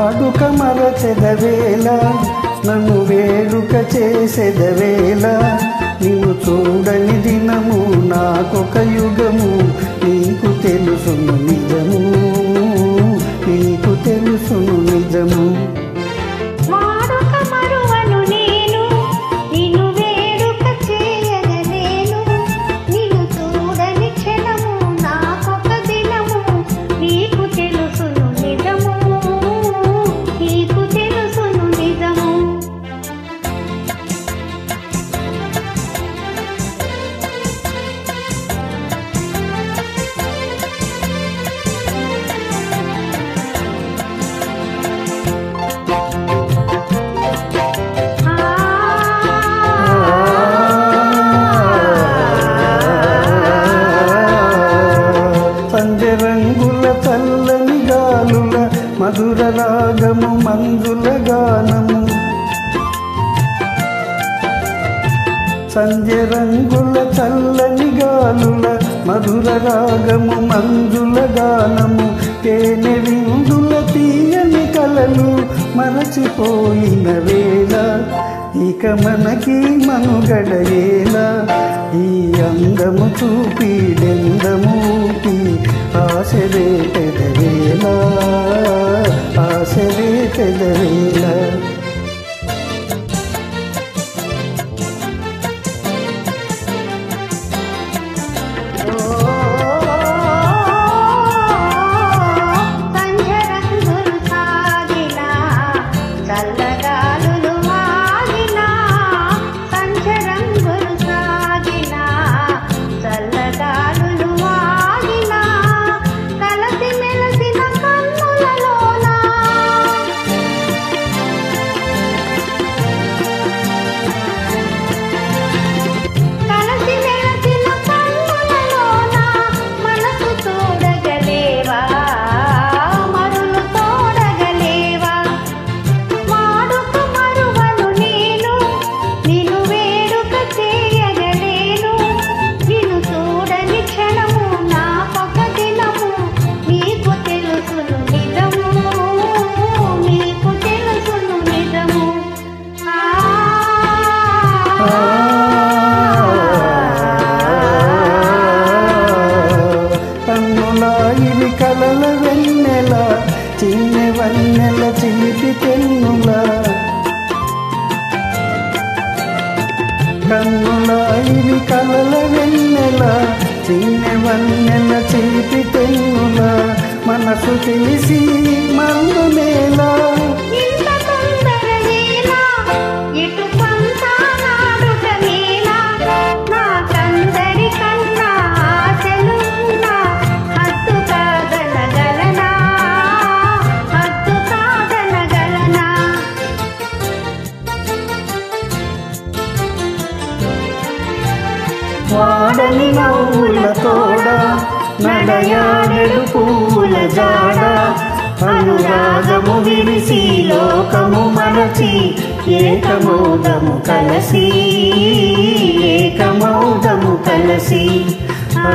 వాడుక మరచెదవేళ నన్ను వేడుక చేసెదవేళ నిన్ను చూడని దినము నాకొక యుగము నీకు తెలుసును నిజము నీకు తెలుసును నిజము రంగుల చల్లని గాలుల మధుర రాగము మంజుల గానము సంధ్య రంగుల చల్లని గాలుల మధుర రాగము మంజుల గానము తేనె విందుల తీయని కలలు మరచిపోయిన వేళ ఇక మనకి మనుగడయేలా ఈ అందము చూపి డెందమూపి ఆశరే పెదవేళ ఆశరే పెదవేళ ఇవి కలల వెన్నెల చిన్న వన్నెల చిలిపి తెన్నుల కన్నుల ఇవి కలల వెన్నెల చిన్న వన్నెల చిలిపి తెన్నుల మనసు తెలిసి మందుమేలా వాడని నవ్వుల తోడ నడయాడెడు పూల జాడ అనురాగము విరిసి లోకము మరచి ఏకమౌదము కలసి ఏకమౌదము కలసి ఆ